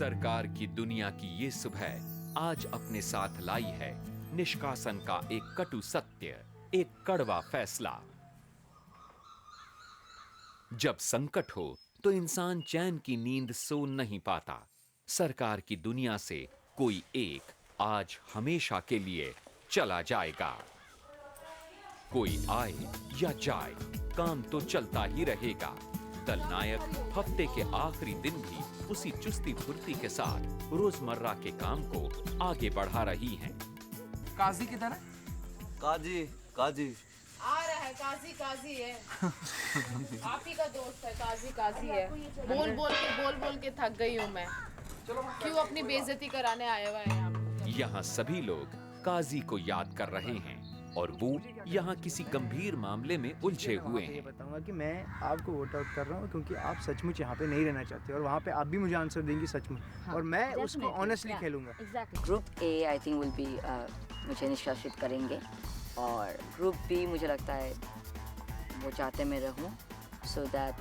सरकार की दुनिया की ये सुबह आज अपने साथ लाई है निष्कासन का एक कटु सत्य, एक कड़वा फैसला। जब संकट हो तो इंसान चैन की नींद सो नहीं पाता। सरकार की दुनिया से कोई एक आज हमेशा के लिए चला जाएगा। कोई आए या जाए, काम तो चलता ही रहेगा। दल नायक हफ्ते के आखिरी दिन भी उसी चुस्ती फुर्ती के साथ रोजमर्रा के काम को आगे बढ़ा रही हैं। काजी किधर है? काजी काजी आ रहा है, काजी काजी है। आप ही का दोस्त है, काजी काजी है। बोल बोल के थक गई हूँ मैं। क्यों अपनी बेइज्जती कराने आए हुए हैं यहाँ पे? यहाँ सभी लोग काजी को याद कर रहे हैं और वो यहाँ किसी गंभीर मामले में उलझे हुए हैं। बताऊंगा कि मैं आपको वोट आउट कर रहा हूँ क्योंकि आप सचमुच यहाँ पे नहीं रहना चाहते और वहाँ पे आप भी मुझे आंसर देंगी सचमुच, और मैं उसको ऑनेस्टली खेलूंगा। Group A I think will be मुझे निष्कासित करेंगे, और ग्रुप बी मुझे लगता है वो चाहते मैं रहूं सो दैट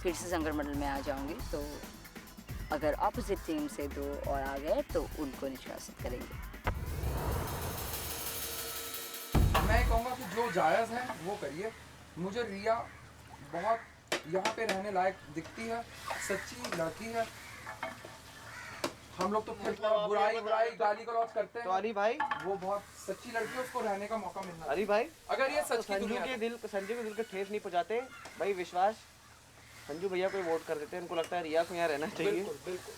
फिर से संगठन में आ जाऊंगी। तो अगर अपोजिट टीम से दो और आ गए तो उनको निष्कासित करेंगे। मैं कहूँगा कि जो जायज़ है वो करिए। मुझे रिया बहुत यहाँ पे रहने लायक दिखती है, सच्ची लड़की है। हम लोग तो फिर बुराई गाली गलौज करते हैं, तो अली भाई वो बहुत सच्ची लड़की है, उसको रहने का मौका मिलना। अली भाई अगर ये सच की संजू दुनिया के दिल को ठेस नहीं पहुँचाते भाई, विश्वास संजू भैया को वोट कर देते हैं। उनको लगता है रिया को यहाँ रहना चाहिए। बिल्कुल बिल्कुल।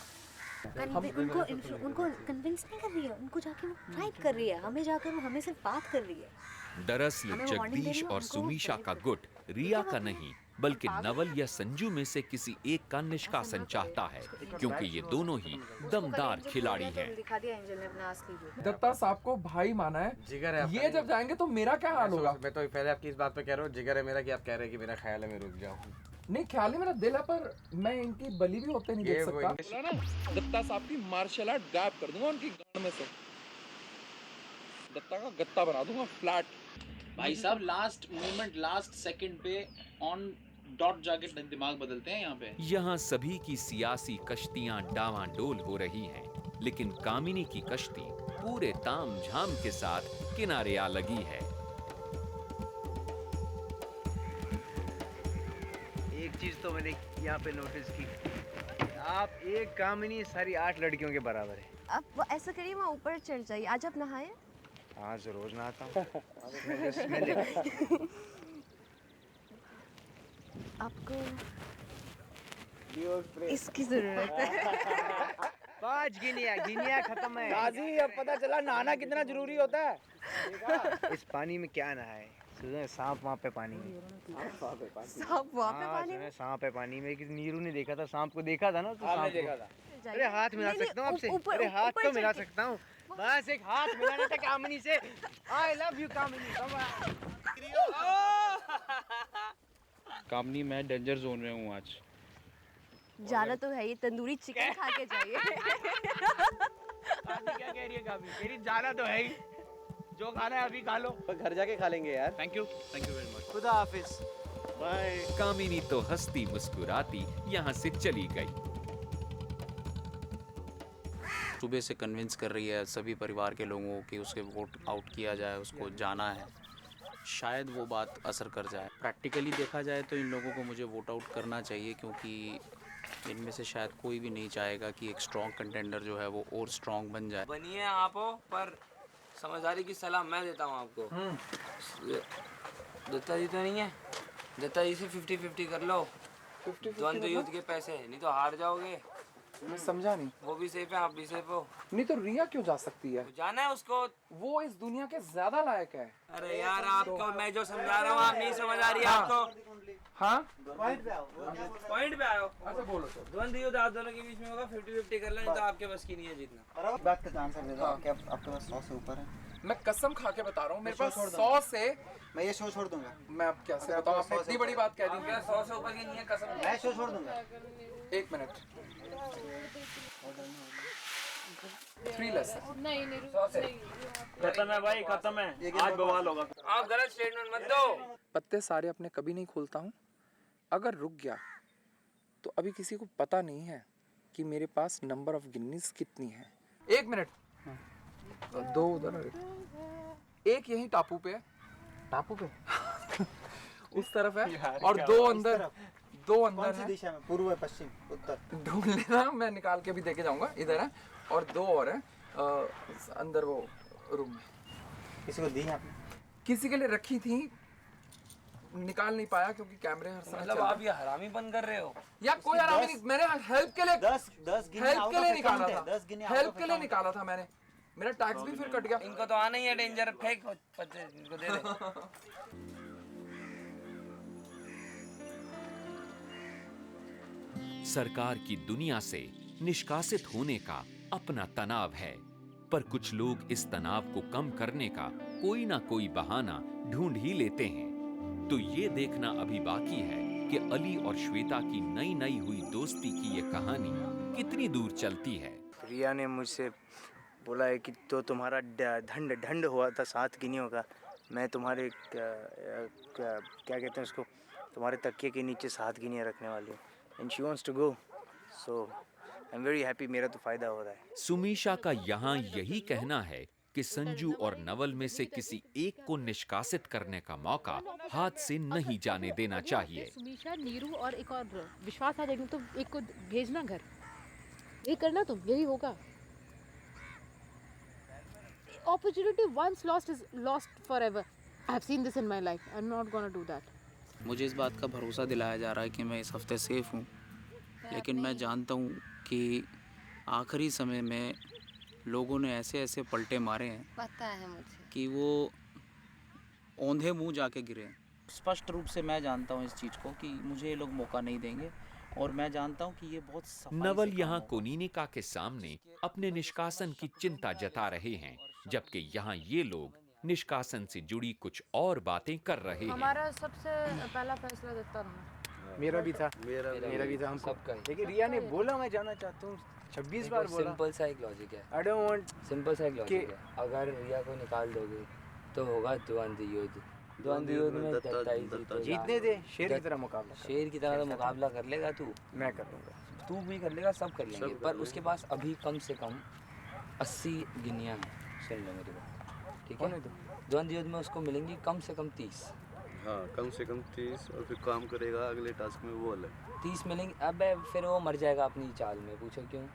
उनको कन्विंस नहीं कर रही है, उनको जाके फाइट कर रही है, हमें जाकर वो हमें सिर्फ बात कर रही है। दरअसल जगदीश और सुमीशा का गुट रिया का नहीं बल्कि नवल या संजू में से किसी एक का निष्कासन चाहता है, क्योंकि ये दोनों ही दमदार खिलाड़ी हैं। दिखा दिया एंजल ने अपना असली रूप। दत्ता साहब को भाई माना है, जिगर है ये जब जाएंगे तो मेरा क्या हाल होगा? मैं तो पहले आपकी इस बात पे कह रहा हूँ, जिगर है मेरा कि आप कह रहे हैं कि मेरा ख्याल है मैं रुक जाऊँ। नहीं, ख्याल है मेरा दिल है, पर मैं इनकी बलि भी होते नहीं देख सकता। दत्ता साहब की मार्शल आर्ट गायब कर दूंगा उनकी गांड में से। दत्ता का गत्ता बना दूंगा फ्लैट। भाई साहब लास्ट मोमेंट, लास्ट सेकंड पे ऑन डॉट जाके दिमाग बदलते हैं यहाँ पे। यहाँ सभी की सियासी कश्तियां डावांडोल हो रही हैं, लेकिन कामिनी की कश्ती पूरे तामझाम के साथ किनारे आ लगी है। एक चीज तो मैंने यहाँ पे नोटिस की, आप एक कामिनी सारी 8 लड़कियों के बराबर है। अब ऐसा करिए, वहाँ ऊपर चढ़ जाइए। आज आप नहाए? हाँ रोज नहाता हूँ। आपको इसकी जरूरत है। 5 गिनिया खत्म है। काजी अब पता चला नहाना कितना जरूरी होता है। इस पानी में क्या नहाए? सांप वहाँ पे पानी में। सांप वहाँ पे पानी में? सांप है पानी में। नीरू ने देखा था सांप को, देखा था ना? तो सांप देखा था। अरे हाथ मिला सकता हूँ आपसे? अरे हाथ तो मिला सकता हूँ, बस एक हाथ मिलाना था कामिनी से। आई लव यू कामिनी। कामनी मैं डेंजर जोन में हूँ आज। जाना तो है, ये तंदूरी चिकन खा के जाइए। क्या कह रही है कामिनी? कह रही जाना तो है ही, जो खाना है अभी खा लो, घर जाके खा लेंगे यार। Thank you very much. खुदा हाफिज, बाय। कामिनी तो हंसती मुस्कुराती यहाँ से चली गई। सुबह से कन्विंस कर रही है सभी परिवार के लोगों की उसके वोट आउट किया जाए, उसको जाना है। शायद वो बात असर कर जाए। प्रैक्टिकली देखा जाए तो इन लोगों को मुझे वोट आउट करना चाहिए, क्योंकि इनमें से शायद कोई भी नहीं चाहेगा कि एक स्ट्रॉन्ग कंटेंडर जो है वो और स्ट्रॉन्ग बन जाए। बनिए आप हो, पर समझदारी की सलाह मैं देता हूँ आपको। दत्ता जी तो नहीं है, दत्ता जी से 50-50 कर लो। द्वंद्व युद्ध के पैसे, नहीं तो हार जाओगे। मैं समझा नहीं। वो भी सेफ है, आप भी सेफ हो। नहीं तो रिया क्यों जा सकती है? जाना है उसको, वो इस दुनिया के ज्यादा लायक है। अरे यार आपको मैं जो समझा रहा हूँ आप नहीं समझ आ रही है आपको। हाँ पॉइंट पे आओ। अच्छा बोलो सर। द्वंद्व युद्ध आप दोनों के बीच में होगा, 50-50 कर लो, नहीं तो आपके बस की नहीं है जीतना। बात का आंसर दे दो। आपके पास 100 से ऊपर है? मैं कसम खा के बता रहा हूँ, मेरे पास 100 से। मैं ये शो छोड़ दूंगा। मैं अब कैसे बताऊँ? आपने इतनी बड़ी बात कह दी। 100 से ऊपर की नहीं है कसम। मैं शो छोड़ दूंगा। 1 मिनट। 3 लेस है। नहीं खत्म है भाई, खत्म है। आज बवाल होगा। आप गलत स्टेटमेंट मत दो। पत्ते सारे अपने कभी नहीं खोलता हूँ। अगर रुक गया तो अभी किसी को पता नहीं है कि मेरे पास नंबर ऑफ गिनीज कितनी है। 1 मिनट, 2 उधर, एक यही टापू पे है, टापू पे उस तरफ है, और 2 अंदर, 2 अंदर है। दिशा में? पूर्व, पश्चिम, उत्तर? ढूंढ लेना, मैं निकाल के भी देके जाऊंगा। इधर है और 2 और है अंदर वो रूम में। किसी को दी है आपने? किसी के लिए रखी थी, निकाल नहीं पाया क्योंकि कैमरे हर समय मतलब आप ये हरामी बन कर रहे हो? या कोई हरामी नहीं, मैंने हेल्प के लिए 10 गिनी हेल्प out के of लिए account निकाला है, था, 10 गिनी out हेल्प of के लिए account निकाला था मैंने। मेरा टैक्स भी फिर कट गया। इनको तो आना ही है डेंजर, फेंक इनको दे दे। सरकार की दुनिया से निष्कासित होने का अपना तनाव है, पर कुछ लोग इस तनाव को कम करने का कोई ना कोई बहाना ढूंढ ही लेते हैं। तो ये देखना अभी बाकी है कि अली और श्वेता की नई नई हुई दोस्ती की ये कहानी कितनी दूर चलती है। रिया ने मुझसे बोला है कि तो तुम्हारा ढंड हुआ था 7 गिनियों का, मैं तुम्हारे क्या कहते हैं उसको, तुम्हारे तकिए के नीचे 7 गिनियाँ रखने वाली हूँ। And she wants to go, so I am very happy, मेरा तो फ़ायदा हो रहा है। सुमीशा का यहाँ यही कहना है कि संजू और नवल में से किसी एक को निष्कासित करने का मौका हाथ से नहीं जाने देना चाहिए। सुमीशा, नीरू और एक और विश्वास आ जाएंगे तो एक को भेजना घर, ये करना तुम, यही होगा। Opportunity once lost is lost forever. I have seen this in my life. I'm not gonna do that. मुझे इस बात का भरोसा दिलाया जा रहा है कि मैं इस हफ्ते सेफ़ हूँ, लेकिन मैं जानता हूँ कि आखिरी समय में लोगों ने ऐसे ऐसे पलटे मारे हैं, पता है मुझे, कि वो औंधे मुंह जाके गिरे हैं। स्पष्ट रूप से मैं जानता हूँ इस चीज़ को कि मुझे ये लोग मौका नहीं देंगे, और मैं जानता हूँ कि ये बहुत सफाई नवल से यहाँ काम होगा। कोनिनिका के सामने अपने निष्कासन की चिंता जता रहे हैं, जबकि यहाँ ये लोग निष्कासन से जुड़ी कुछ और बातें कर रहे हैं। हमारा सबसे पहला फैसला देता रहा। मेरा भी था, मेरा भी था हमको, लेकिन रिया ने बोला मैं जाना चाहता हूँ, 26 बार बोला। सिंपल सा एक लॉजिक है, आई डोंट वांट, सिंपल सा एक लॉजिक है। अगर रिया को निकाल दोगे तो होगा द्वंद्व युद्ध। द्वंद्व युद्ध में दत्ता ही जीतेगा। जीतने दे, शेर की तरह मुकाबला कर। शेर की तरह तो मुकाबला कर लेगा तू, मैं कर लूँगा, तू भी कर लेगा, सब कर लेंगे, पर उसके पास अभी कम से कम 80 गिनियाँ हैं। सुन लो मेरी बात, ठीक है? द्वंद्व युद्ध में उसको मिलेंगी कम से कम 30। हाँ, कम से कम 30, और फिर काम करेगा अगले टास्क में वो अलग 30 मिलेंगे। अब फिर वो मर जाएगा अपनी चाल में, पूछो क्यों?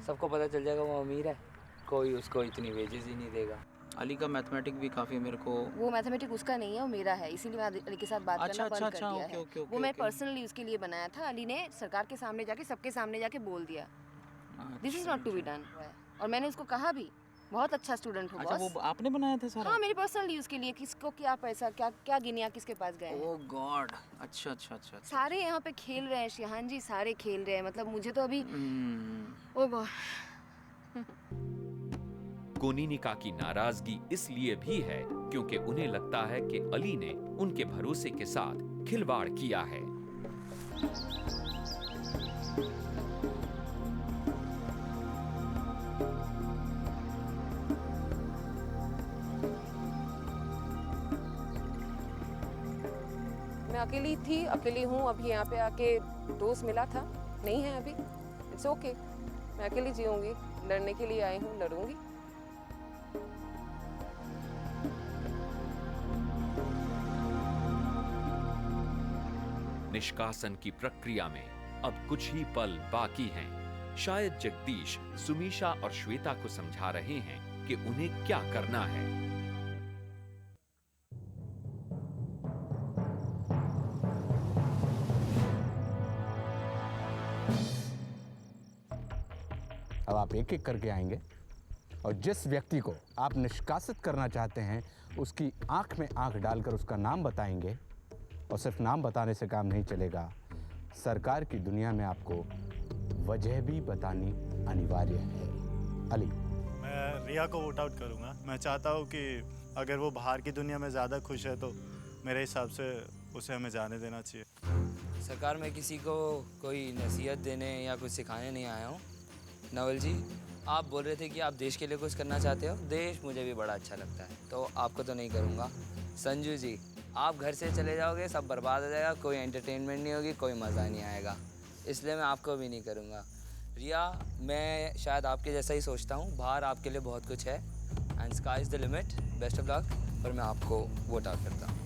सबको पता चल जाएगा वो अमीर है, कोई उसको इतनी वेजेस ही नहीं देगा। अली का मैथमेटिक भी काफ़ी मेरे को, वो मैथमेटिक उसका नहीं है, वो मेरा है, इसीलिए मैं अली के साथ बात करना बंद कर दिया है। वो मैं पर्सनली उसके लिए बनाया था, अली ने सरकार के सामने जाके, सबके सामने जाके बोल दिया this is not to be done, और मैंने उसको कहा भी बहुत अच्छा स्टूडेंट हो अच्छा बॉस। वो आपने बनाया था सारा? हाँ, मेरे पर्सनल यूज के लिए, किसको क्या पैसा, क्या क्या गिनिया किसके पास गए हैं। ओह गॉड, अच्छा अच्छा अच्छा। सारे यहाँ पे खेल रहे हैं शिहान जी, सारे खेल रहे हैं, मतलब मुझे तो अभी ओह गॉड। कोनिनिका की नाराजगी इसलिए भी है क्योंकि उन्हें लगता है कि अली ने उनके भरोसे के साथ खिलवाड़ किया है। मैं अकेली थी, अकेली हूँ, अभी यहाँ पे आके दोस्त मिला था, नहीं है अभी, इट्स ओके, मैं अकेली जीऊंगी, लड़ने के लिए आई हूँ, लड़ूंगी। निष्कासन की प्रक्रिया में अब कुछ ही पल बाकी हैं। शायद जगदीश सुमीशा और श्वेता को समझा रहे हैं कि उन्हें क्या करना है। अब आप एक एक करके आएंगे और जिस व्यक्ति को आप निष्कासित करना चाहते हैं उसकी आंख में आंख डालकर उसका नाम बताएंगे। और सिर्फ नाम बताने से काम नहीं चलेगा, सरकार की दुनिया में आपको वजह भी बतानी अनिवार्य है। अली, मैं रिया को वोट आउट करूंगा। मैं चाहता हूं कि अगर वो बाहर की दुनिया में ज़्यादा खुश है तो मेरे हिसाब से उसे हमें जाने देना चाहिए। सरकार में किसी को कोई नसीहत देने या कुछ सिखाने नहीं आया हूँ। नवल जी, आप बोल रहे थे कि आप देश के लिए कुछ करना चाहते हो। देश मुझे भी बड़ा अच्छा लगता है, तो आपको तो नहीं करूँगा। संजू जी, आप घर से चले जाओगे, सब बर्बाद हो जाएगा, कोई एंटरटेनमेंट नहीं होगी, कोई मज़ा नहीं आएगा, इसलिए मैं आपको भी नहीं करूँगा। रिया, मैं शायद आपके जैसा ही सोचता हूँ, बाहर आपके लिए बहुत कुछ है and sky is the limit, best of luck, पर मैं आपको वोट आउट करता हूँ।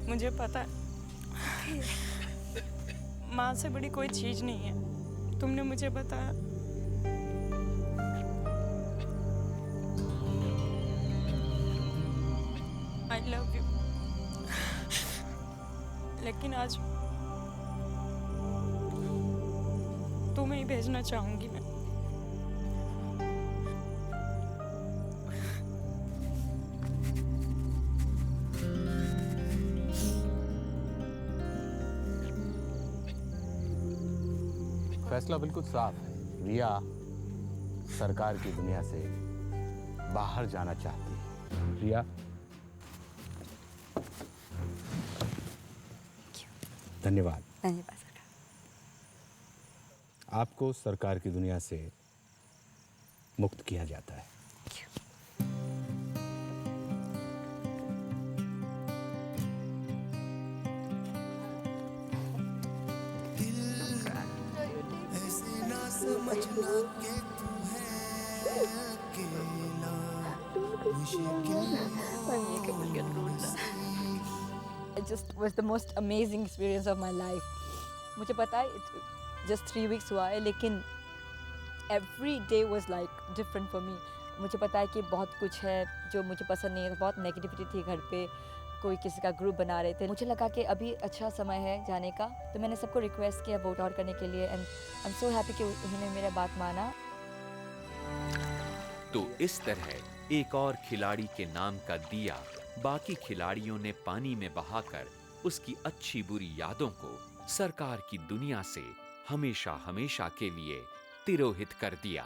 मुझे पता है माँ से बड़ी कोई चीज़ नहीं है, तुमने मुझे बताया। I love you. लेकिन आज तुम्हें ही भेजना चाहूँगी मैं। फैसला बिल्कुल साफ है। रिया सरकार की दुनिया से बाहर जाना चाहती है। रिया, धन्यवाद। धन्यवाद सरकार। आपको सरकार की दुनिया से मुक्त किया जाता है। It just was the most amazing experience of my life. मुझे पता है just 3 weeks हुआ है, लेकिन every day was like different for me. मुझे पता है कि बहुत कुछ है जो मुझे पसंद नहीं है, बहुत नेगेटिविटी थी घर पे, कोई किसी का ग्रुप बना रहे थे। मुझे लगा कि अभी अच्छा समय है जाने का, तो मैंने सबको रिक्वेस्ट किया वोट आउट करने के लिए and I am so happy कि उन्होंने मेरा बात माना। तो इस तरह एक और खिलाड़ी के नाम का दिया बाकी खिलाड़ियों ने पानी में बहाकर उसकी अच्छी बुरी यादों को सरकार की दुनिया से हमेशा हमेशा के लिए तिरोहित कर दिया।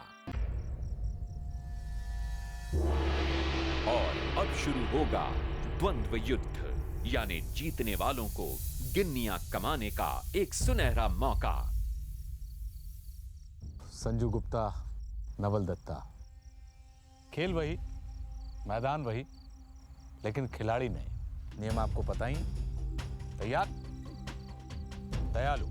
और अब शुरू होगा द्वंद्व युद्ध, यानी जीतने वालों को गिन्नियां कमाने का एक सुनहरा मौका। संजू गुप्ता, नवल दत्ता, खेल वही, मैदान वही, लेकिन खिलाड़ी नहीं। नियम आपको पता ही। तैयार? दयालु।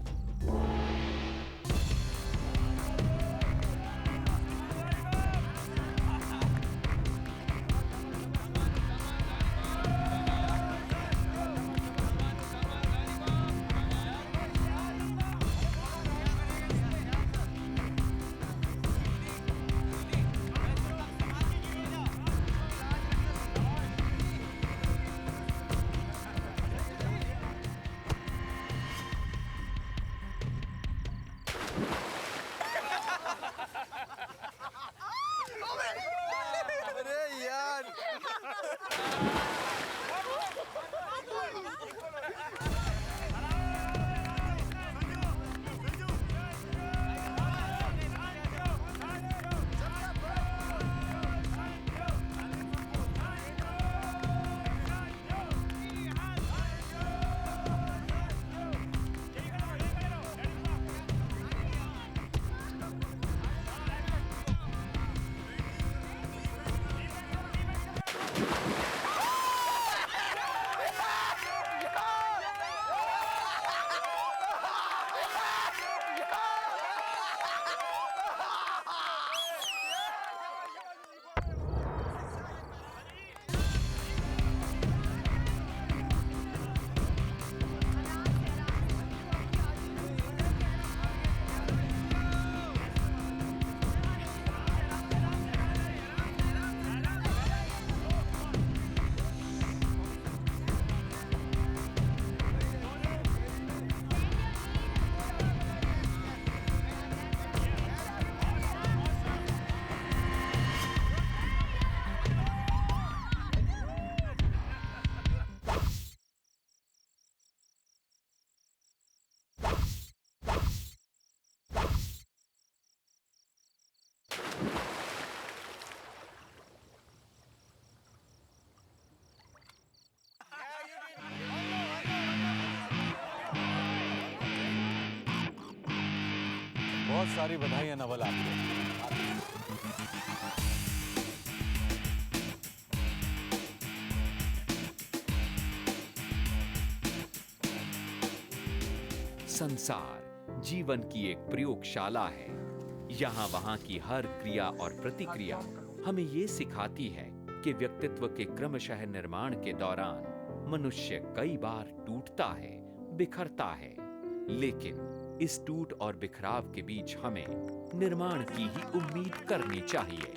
सारी बधाइयां नवल आपको। संसार जीवन की एक प्रयोगशाला है। यहाँ वहाँ की हर क्रिया और प्रतिक्रिया हमें ये सिखाती है कि व्यक्तित्व के क्रमशः निर्माण के दौरान मनुष्य कई बार टूटता है, बिखरता है, लेकिन इस टूट और बिखराव के बीच हमें निर्माण की ही उम्मीद करनी चाहिए।